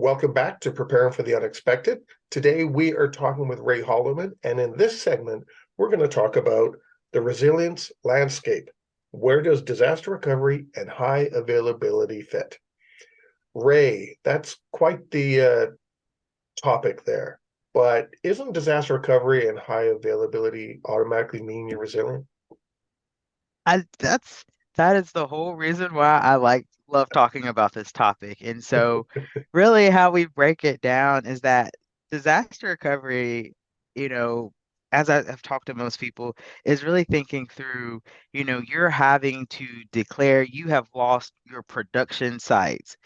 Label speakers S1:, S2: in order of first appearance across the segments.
S1: Welcome back to Preparing for the Unexpected. Today we are talking with Ray Holloman, and in this segment, we're going to talk about the resilience landscape. Where does disaster recovery and high availability fit? Ray, that's quite the topic there. But isn't disaster recovery and high availability automatically mean you're resilient?
S2: I that is the whole reason why I love talking about this topic. And so really how we break it down is that disaster recovery, you know, as I've talked to most people, is really thinking through, you're having to declare you have lost your production sites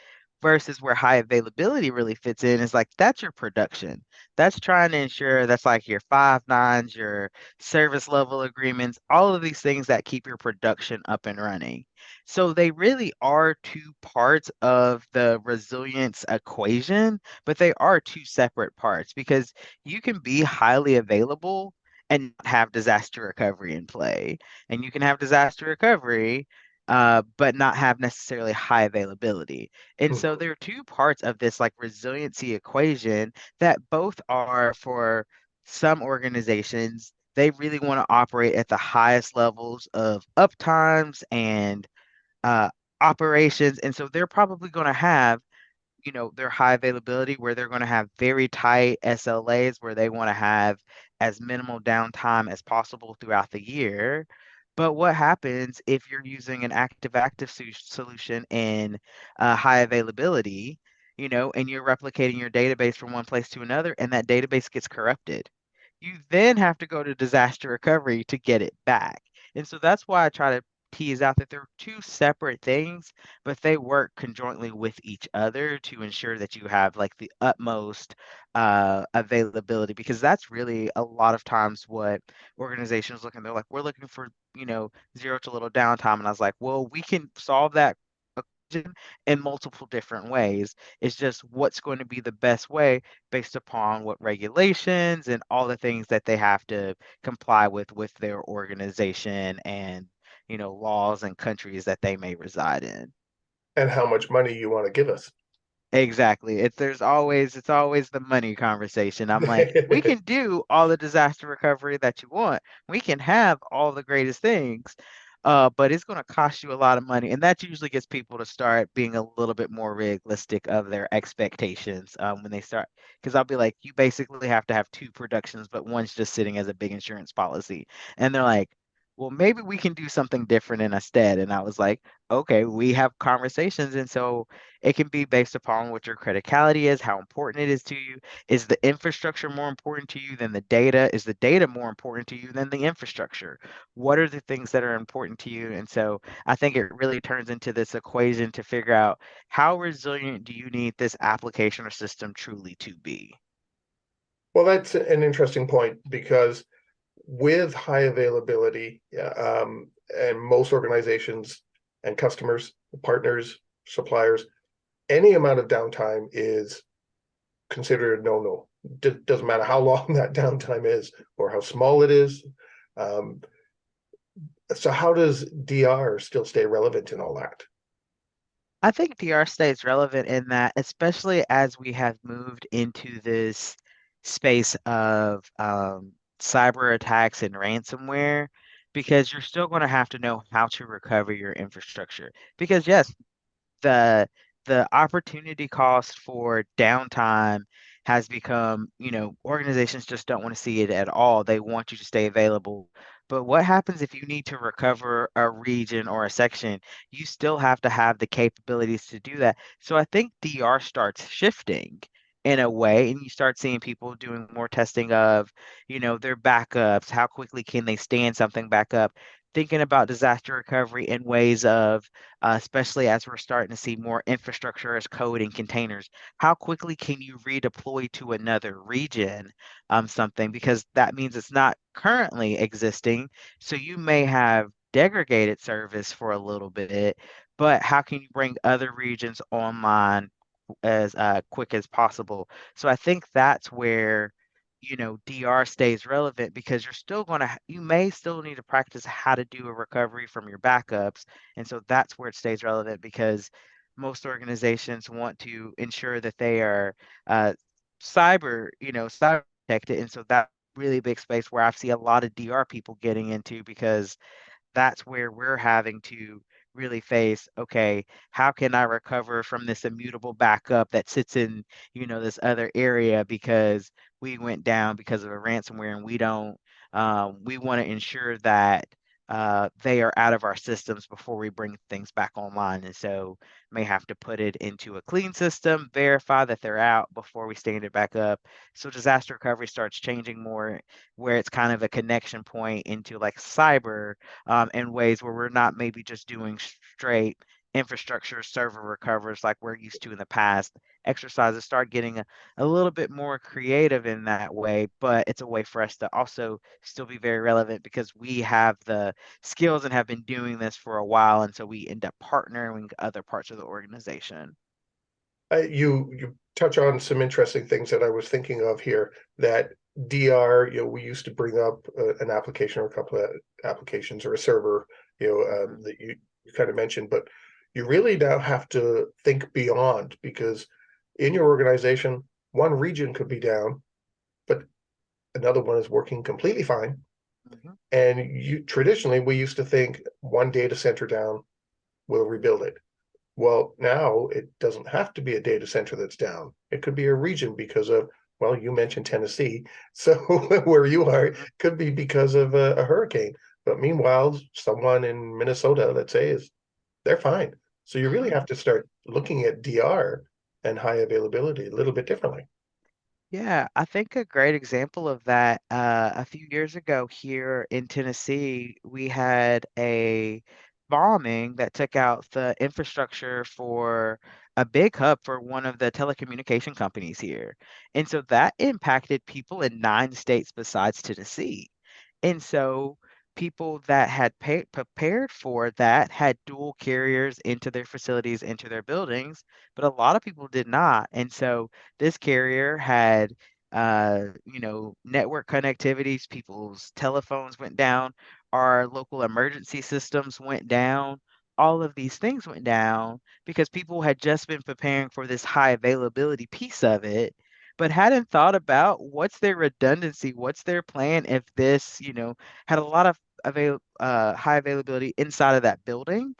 S2: versus where high availability really fits in is like that's your production. That's trying to ensure that's like your five nines, your service level agreements, all of these things that keep your production up and running. So they really are two parts of the resilience equation, but they are two separate parts because you can be highly available and not have disaster recovery in play. And you can have disaster recovery, but not have necessarily high availability. And so
S1: Mhm.
S2: there are two parts of this like resiliency equation that both are for some organizations, they really want to operate at the highest levels of uptimes and uh, operations. And so they're probably going to have, their high availability where they're going to have very tight SLAs where they want to have as minimal downtime as possible throughout the year. But what happens if you're using an active-active solution in high availability, and you're replicating your database from one place to another, and that database gets corrupted? You then have to go to disaster recovery to get it back. And so that's why I try to tease out that they're two separate things, but they work conjointly with each other to ensure that you have like the utmost availability, because that's really a lot of times what organizations look and they're like, we're looking for, zero to little downtime. And I was like, well, we can solve that equation in multiple different ways. It's just what's going to be the best way based upon what regulations and all the things that they have to comply with their organization and laws and countries that they may reside in.
S1: And how much money you want to give us?
S2: Exactly. It's always the money conversation. I'm like, we can do all the disaster recovery that you want. We can have all the greatest things. But it's going to cost you a lot of money. And that usually gets people to start being a little bit more realistic of their expectations when they start. Because I'll be like, you basically have to have two productions, but one's just sitting as a big insurance policy. And they're like, well, maybe we can do something different instead. And I was like, okay, we have conversations. And so it can be based upon what your criticality is, how important it is to you. Is the infrastructure more important to you than the data? Is the data more important to you than the infrastructure? What are the things that are important to you? And so I think it really turns into this equation to figure out how resilient do you need this application or system truly to be?
S1: Well, that's an interesting point because with high availability, and most organizations and customers, partners, suppliers, any amount of downtime is considered a no-no. Doesn't matter how long that downtime is or how small it is. Um, so how does DR still stay relevant in all that?
S2: I think DR stays relevant in that, especially as we have moved into this space of cyber attacks and ransomware, because you're still going to have to know how to recover your infrastructure. Because yes, the the opportunity cost for downtime has become, organizations just don't want to see it at all. They want you to stay available. But what happens if you need to recover a region or a section? You still have to have the capabilities to do that. So I think DR starts shifting in a way, and you start seeing people doing more testing of, their backups. How quickly can they stand something back up? Thinking about disaster recovery in ways of especially as we're starting to see more infrastructure as code and containers. How quickly can you redeploy to another region something? Because that means it's not currently existing. So you may have degraded service for a little bit, but how can you bring other regions online as quick as possible? So I think that's where DR stays relevant because you're still going to, you may still need to practice how to do a recovery from your backups. And so that's where it stays relevant because most organizations want to ensure that they are uh, cyber protected. And so that's really big space where I see a lot of DR people getting into because that's where we're having to really face, okay, how can I recover from this immutable backup that sits in, this other area because we went down because of a ransomware and we want to ensure that they are out of our systems before we bring things back online. And so may have to put it into a clean system, verify that they're out before we stand it back up. So disaster recovery starts changing more where it's kind of a connection point into like cyber in ways where we're not maybe just doing straight infrastructure server recovers like we're used to in the past. Exercises start getting a little bit more creative in that way, but it's a way for us to also still be very relevant because we have the skills and have been doing this for a while. And so we end up partnering with other parts of the organization.
S1: You touch on some interesting things that I was thinking of here. That DR, we used to bring up an application or a couple of applications or a server,
S2: Mhm,
S1: that you kind of mentioned, but you really now have to think beyond because in your organization, one region could be down, but another one is working completely fine.
S2: mhm,
S1: And you traditionally we used to think one data center down, we'll rebuild it. Well, now it doesn't have to be a data center that's down. It could be a region because of, well, you mentioned Tennessee. So where you are
S2: mhm,
S1: could be because of a hurricane. But meanwhile, someone in Minnesota, let's say, they're fine. So you really
S2: mhm.
S1: have to start looking at DR and high availability a little bit differently.
S2: Yeah, I think a great example of that, a few years ago here in Tennessee, we had a bombing that took out the infrastructure for a big hub for one of the telecommunication companies here. And so that impacted people in 9 states besides Tennessee. And so people that had prepared for that had dual carriers into their facilities, into their buildings, but a lot of people did not. And so this carrier had, network connectivities, people's telephones went down, our local emergency systems went down. All of these things went down because people had just been preparing for this high availability piece of it, but hadn't thought about what's their redundancy, what's their plan if this, had a lot of high availability inside of that building,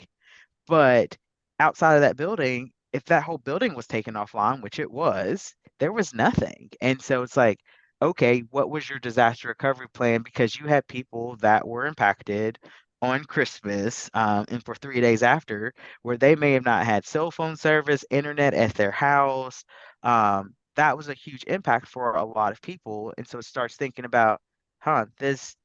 S2: but outside of that building, if that whole building was taken offline, which it was, there was nothing. And so it's like, okay, what was your disaster recovery plan? Because you had people that were impacted on Christmas and for 3 days after, where they may have not had cell phone service, internet at their house. That was a huge impact for a lot of people. And so it starts thinking about, this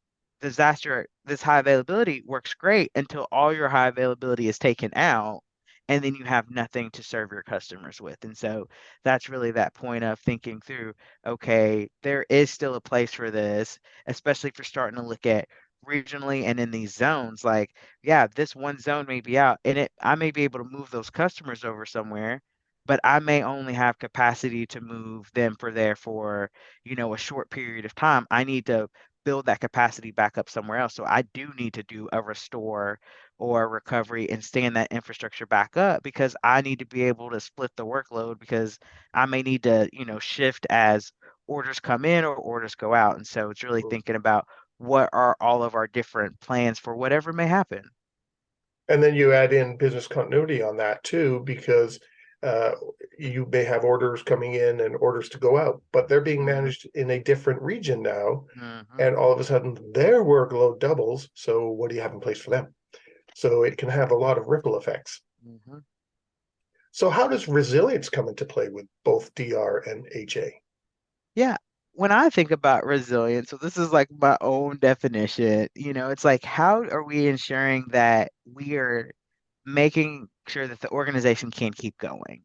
S2: high availability works great until all your high availability is taken out, and then you have nothing to serve your customers with. And so that's really that point of thinking through, okay, there is still a place for this, especially if you're starting to look at regionally and in these zones. Like, yeah, this one zone may be out, and I may be able to move those customers over somewhere, but I may only have capacity to move them for a short period of time. I need to build that capacity back up somewhere else. So I do need to do a restore or a recovery and stand that infrastructure back up because I need to be able to split the workload because I may need to, shift as orders come in or orders go out. And so it's really thinking about what are all of our different plans for whatever may happen.
S1: And then you add in business continuity on that too, because uh, you may have orders coming in and orders to go out, but they're being
S2: Hmm.
S1: managed in a different region now.
S2: Hmm.
S1: And all of a sudden their workload doubles. So what do you have in place for them? So it can have a lot of ripple effects.
S2: Hmm.
S1: So how does resilience come into play with both DR and HA?
S2: Yeah. When I think about resilience, so this is like my own definition, it's like, how are we ensuring that we are making sure that the organization can keep going?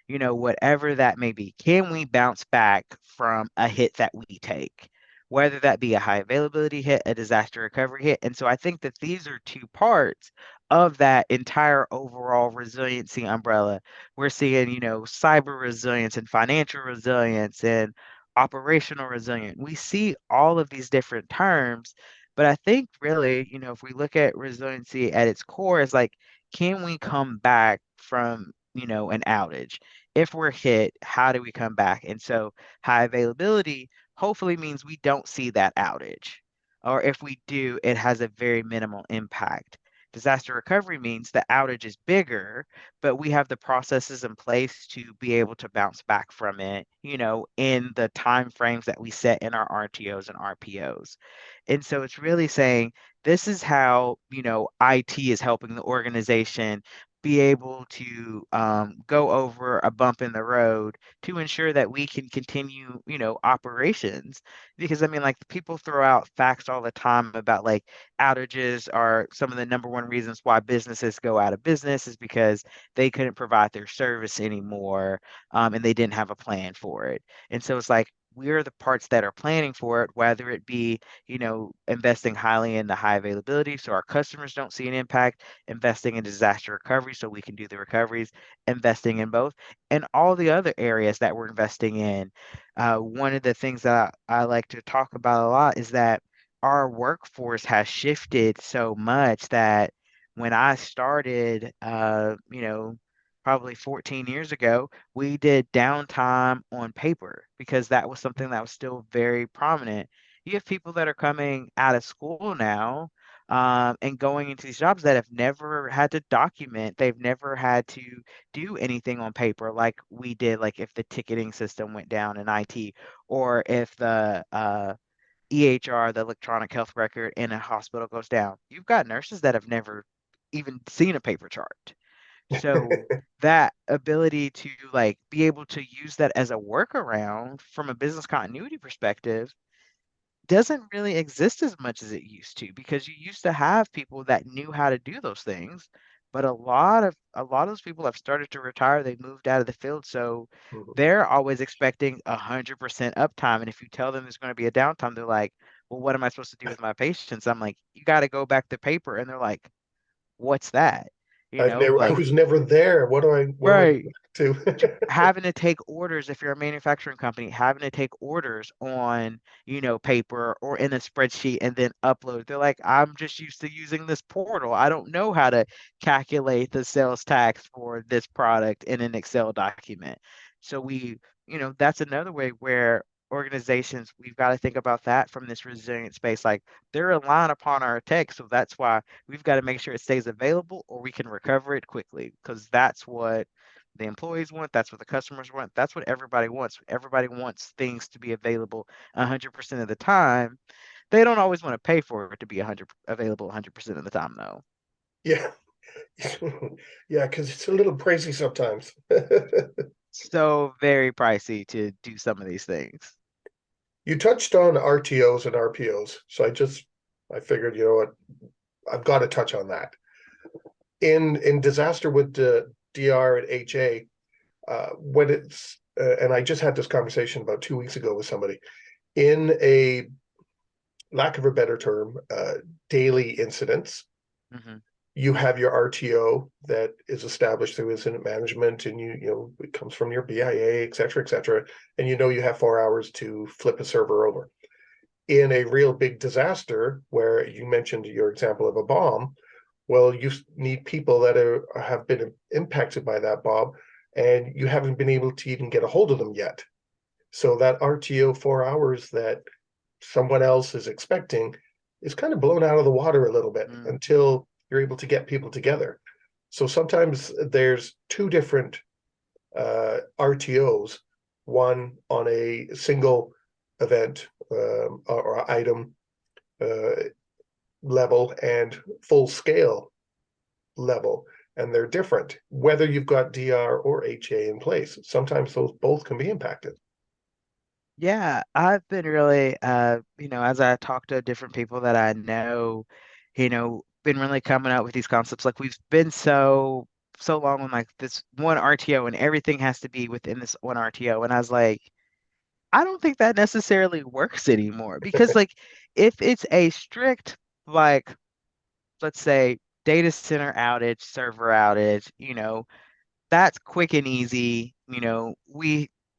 S2: Whatever that may be. Can we bounce back from a hit that we take, whether that be a high availability hit, a disaster recovery hit? And so I think that these are two parts of that entire overall resiliency umbrella. We're seeing, cyber resilience and financial resilience and operational resilience. We see all of these different terms, but I think really, if we look at resiliency at its core, is like, can we come back from an outage. If we're hit, how do we come back? And so high availability hopefully means we don't see that outage. Or if we do, it has a very minimal impact. Disaster recovery means the outage is bigger, but we have the processes in place to be able to bounce back from it, in the time frames that we set in our RTOs and RPOs. And so it's really saying this is how, IT is helping the organization be able to go over a bump in the road to ensure that we can continue, operations. Because I mean, like people throw out facts all the time about like outages are some of the number one reasons why businesses go out of business is because they couldn't provide their service anymore, and they didn't have a plan for it. And so it's like we're the parts that are planning for it, whether it be, investing highly in the high availability so our customers don't see an impact, investing in disaster recovery so we can do the recoveries, investing in both, and all the other areas that we're investing in. One of the things that I like to talk about a lot is that our workforce has shifted so much that when I started, probably 14 years ago, we did downtime on paper because that was something that was still very prominent. You have people that are coming out of school now, and going into these jobs that have never had to document, they've never had to do anything on paper like we did, like if the ticketing system went down in IT, or if the EHR, the electronic health record in a hospital goes down. You've got nurses that have never even seen a paper chart. So that ability to like be able to use that as a workaround from a business continuity perspective doesn't really exist as much as it used to, because you used to have people that knew how to do those things, but a lot of those people have started to retire. They moved out of the field, so
S1: Mhm.
S2: they're always expecting 100% uptime. And if you tell them there's going to be a downtime, they're like, "Well, what am I supposed to do with my patients?" I'm like, "You got to go back to paper," and they're like, "What's that?"
S1: I
S2: Like,
S1: was never there. What do I go
S2: right.
S1: back to?
S2: Having to take orders, if you're a manufacturing company, having to take orders on, paper or in a spreadsheet and then upload. They're like, I'm just used to using this portal. I don't know how to calculate the sales tax for this product in an Excel document. So that's another way where organizations, we've got to think about that from this resilient space. Like they're relying upon our tech. So that's why we've got to make sure it stays available or we can recover it quickly, because that's what the employees want, that's what the customers want, that's what everybody wants. Everybody wants things to be available 100% of the time. They don't always want to pay for it to be 100 available 100% of the time though.
S1: Yeah. Yeah, because it's a little pricey sometimes.
S2: So very pricey to do some of these things.
S1: You touched on RTOs and RPOs, so I figured, you know what, I've got to touch on that. In disaster with the DR and HA, when it's and I just had this conversation about 2 weeks ago with somebody in a lack of a better term, daily incidents.
S2: Hmm.
S1: You have your RTO that is established through incident management, and it comes from your BIA, et cetera, and you have 4 hours to flip a server over. In a real big disaster, where you mentioned your example of a bomb, well, you need people that have been impacted by that bomb, and you haven't been able to even get a hold of them yet. So that RTO 4 hours that someone else is expecting is kind of blown out of the water a little bit
S2: Mm.
S1: until you're able to get people together. So sometimes there's two different RTOs, one on a single event or item uh, level and full scale level. And they're different, whether you've got DR or HA in place. Sometimes those both can be impacted.
S2: Yeah, I've been really, as I talk to different people that I know, been really coming up with these concepts. Like we've been so long on like this one RTO and everything has to be within this one RTO. And I was like, I don't think that necessarily works anymore, because like if it's a strict, like, let's say data center outage, server outage, that's quick and easy.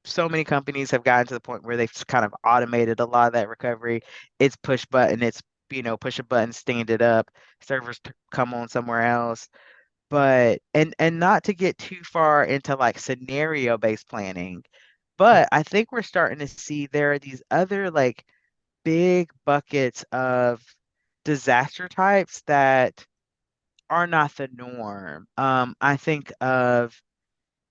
S2: So many companies have gotten to the point where they've just kind of automated a lot of that recovery. It's push button, it's, push a button, stand it up, servers come on somewhere else. but and not to get too far into like scenario based planning, but I think we're starting to see there are these other like big buckets of disaster types that are not the norm. I think of,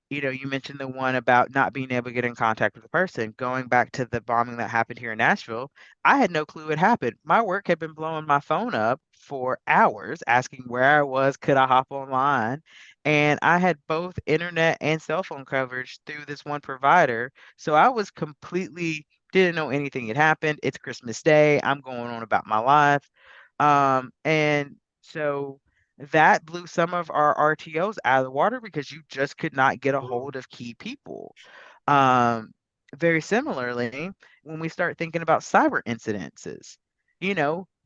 S2: you mentioned the one about not being able to get in contact with the person. Going back to the bombing that happened here in Nashville, I had no clue it happened. My work had been blowing my phone up for hours, asking where I was, could I hop online? And I had both internet and cell phone coverage through this one provider. So I was completely didn't know anything had happened. It's Christmas Day. I'm going on about my life. And so that blew some of our RTOs out of the water because you just could not get a
S1: Mm.
S2: hold of key people. Um, Very similarly, when we start thinking about cyber incidences,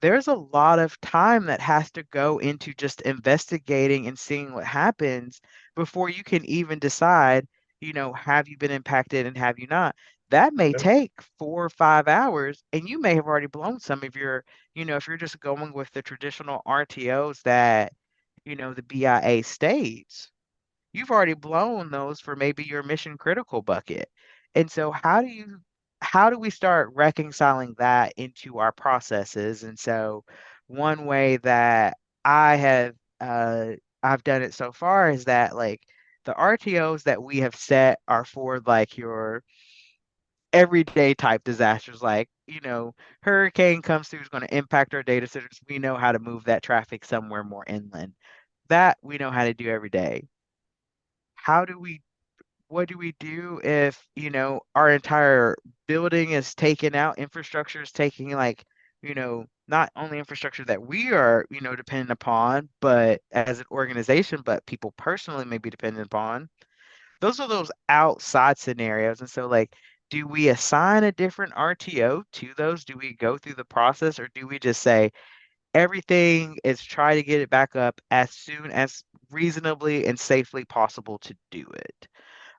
S2: there's a lot of time that has to go into just investigating and seeing what happens before you can even decide, have you been impacted and have you not? That may
S1: Yeah.
S2: take 4 or 5 hours, and you may have already blown some of your, if you're just going with the traditional RTOs that the BIA states, you've already blown those for maybe your mission critical bucket. And so how do we start reconciling that into our processes? And so one way that I have I've done it so far is that like the RTOs that we have set are for like your everyday type disasters like, hurricane comes through is going to impact our data centers. We know how to move that traffic somewhere more inland. That we know how to do every day. How do we, what do we do if, our entire building is taken out, infrastructure is taking like, not only infrastructure that we are, dependent upon, but as an organization, but people personally may be dependent upon. Those are those outside scenarios. And so, like, do we assign a different RTO to those? Do we go through the process, or do we just say everything is try to get it back up as soon as reasonably and safely possible to do it?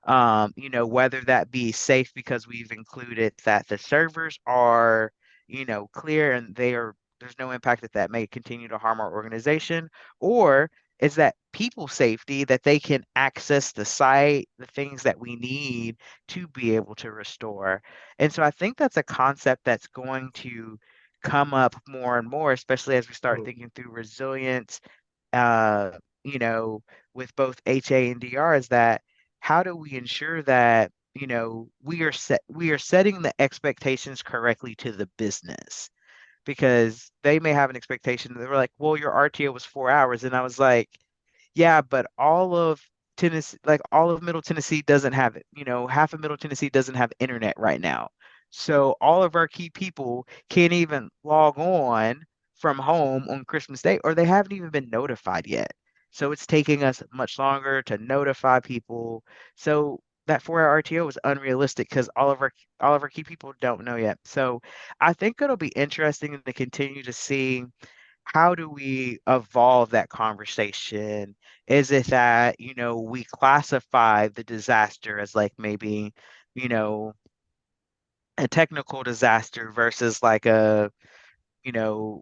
S2: Whether that be safe because we've included that the servers are, clear and there's no impact that may continue to harm our organization, or is that people safety that they can access the site, the things that we need to be able to restore. And so I think that's a concept that's going to come up more and more, especially as we start
S1: Mm.
S2: thinking through resilience, uh, you know, with both HA and DR, is that how do we ensure that, we are setting the expectations correctly to the business? Because they may have an expectation. They were like, well, your RTO was 4 hours. And I was like, yeah, but all of Tennessee, like all of Middle Tennessee doesn't have it. Half of Middle Tennessee doesn't have internet right now. So all of our key people can't even log on from home on Christmas Day, or they haven't even been notified yet. So it's taking us much longer to notify people. So that 4 hour RTO is unrealistic because all of our key people don't know yet. So I think it'll be interesting to continue to see how do we evolve that conversation? Is it that, we classify the disaster as like maybe, you know, a technical disaster versus like a, you know,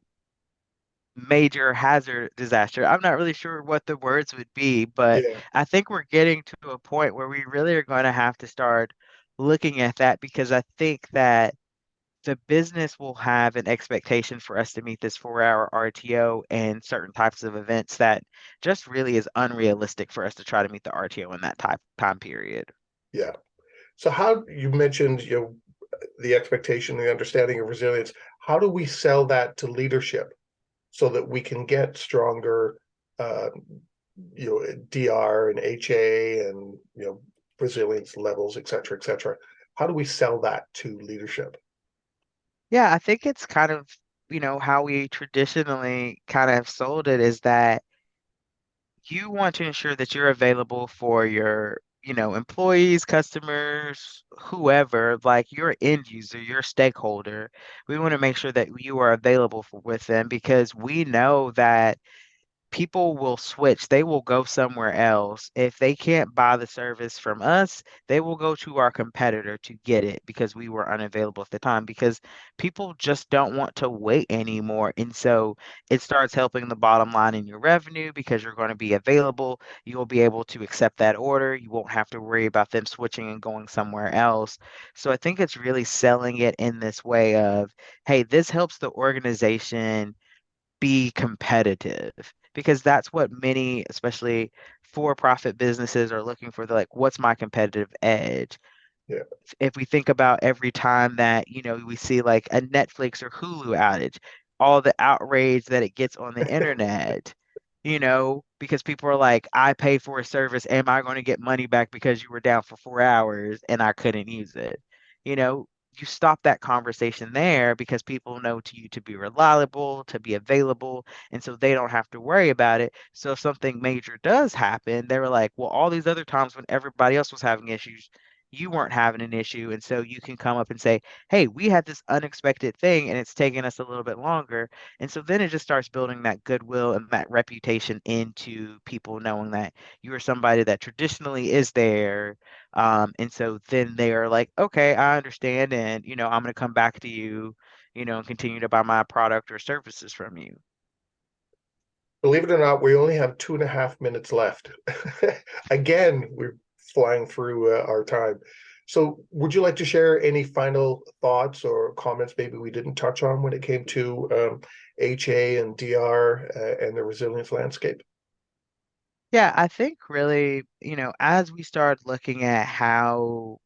S2: major hazard disaster? I'm not really sure what the words would be, but
S1: Yeah.
S2: I think we're getting to a point where we really are going to have to start looking at that because I think that the business will have an expectation for us to meet this 4 hour RTO and certain types of events that just really is unrealistic for us to try to meet the RTO in that time period.
S1: Yeah. So how you mentioned, the expectation, the understanding of resilience. How do we sell that to leadership so that we can get stronger, uh, DR and HA and resilience levels, et cetera, et cetera? How do we sell that to leadership?
S2: Yeah, I think it's kind of, how we traditionally kind of have sold it is that you want to ensure that you're available for your, employees, customers, whoever, like your end user, your stakeholder. We want to make sure that you are available with them because we know that people will switch. They will go somewhere else. If they can't buy the service from us, they will go to our competitor to get it because we were unavailable at the time because people just don't want to wait anymore. And so it starts helping the bottom line in your revenue because you're going to be available. You'll be able to accept that order. You won't have to worry about them switching and going somewhere else. So I think it's really selling it in this way of, hey, this helps the organization be competitive because that's what many, especially for-profit businesses, are looking for. They're like, what's my competitive edge?
S1: Yeah.
S2: If we think about every time that, we see like a Netflix or Hulu outage, all the outrage that it gets on the internet, because people are like, I pay for a service. Am I going to get money back because you were down for 4 hours and I couldn't use it? You know, you stop that conversation there because people know to you to be reliable, to be available, and so they don't have to worry about it. So if something major does happen, they were like, well, all these other times when everybody else was having issues, you weren't having an issue. And so you can come up and say, hey, we had this unexpected thing and it's taking us a little bit longer. And so then it just starts building that goodwill and that reputation into people knowing that you are somebody that traditionally is there. And so then they are like, okay, I understand. And, I'm going to come back to you, and continue to buy my product or services from you.
S1: Believe it or not, we only have 2.5 minutes left. Again, we're flying through our time. So, would you like to share any final thoughts or comments maybe we didn't touch on when it came to HA and DR and the resilience landscape?
S2: Yeah, I think really, as we start looking at how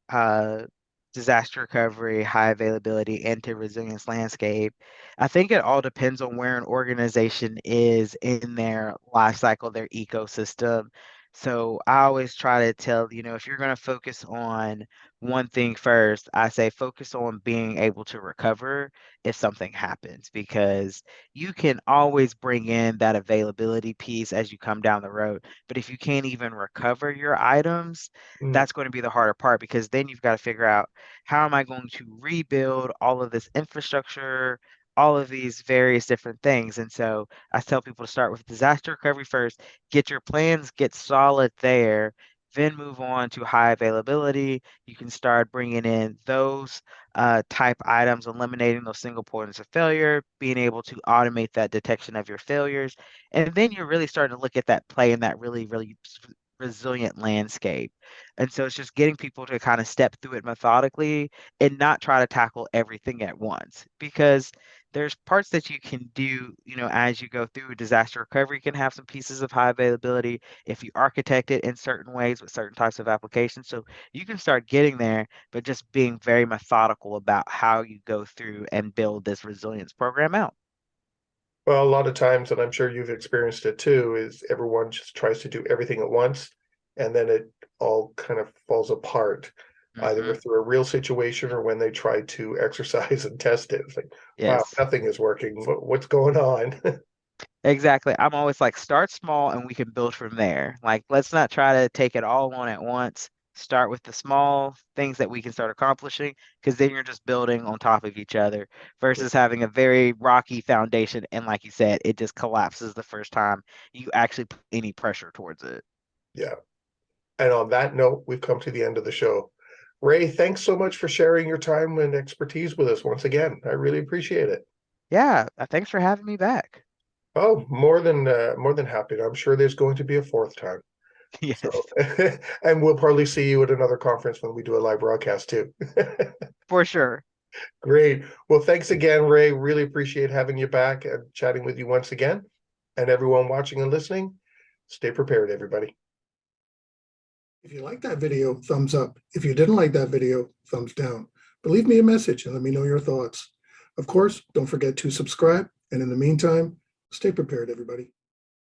S2: disaster recovery, high availability, anti-resilience landscape, I think it all depends on where an organization is in their life cycle, their ecosystem. So I always try to tell, if you're going to focus on one thing first, I say focus on being able to recover if something happens, because you can always bring in that availability piece as you come down the road. But if you can't even recover your items,
S1: Mm.
S2: that's going to be the harder part because then you've got to figure out how am I going to rebuild all of this infrastructure, all of these various different things. And so I tell people to start with disaster recovery first, get your plans, get solid there, then move on to high availability. You can start bringing in those type items, eliminating those single points of failure, being able to automate that detection of your failures. And then you're really starting to look at that play in that really, really resilient landscape. And so it's just getting people to kind of step through it methodically and not try to tackle everything at once because there's parts that you can do, as you go through disaster recovery, you can have some pieces of high availability if you architect it in certain ways with certain types of applications. So you can start getting there, but just being very methodical about how you go through and build this resilience program out.
S1: Well, a lot of times, and I'm sure you've experienced it too, is everyone just tries to do everything at once, and then it all kind of falls apart, either
S2: Hmm.
S1: through a real situation or when they try to exercise and test it. It's like, wow,
S2: Yes.
S1: nothing is working. What's going on?
S2: Exactly. I'm always like, start small and we can build from there. Like, let's not try to take it all on at once. Start with the small things that we can start accomplishing, because then you're just building on top of each other versus having a very rocky foundation. And like you said, it just collapses the first time you actually put any pressure towards it.
S1: Yeah. And on that note, we've come to the end of the show. Ray, thanks so much for sharing your time and expertise with us once again. I really appreciate it.
S2: Yeah. Thanks for having me back.
S1: Oh, more than happy. I'm sure there's going to be a fourth time.
S2: Yes,
S1: So, and we'll probably see you at another conference when we do a live broadcast too.
S2: for sure.
S1: Great. Well, thanks again, Ray. Really appreciate having you back and chatting with you once again. And everyone watching and listening, stay prepared, everybody. If you like that video, thumbs up. If you didn't like that video, thumbs down. But leave me a message and let me know your thoughts. Of course, don't forget to subscribe. And in the meantime, stay prepared, everybody.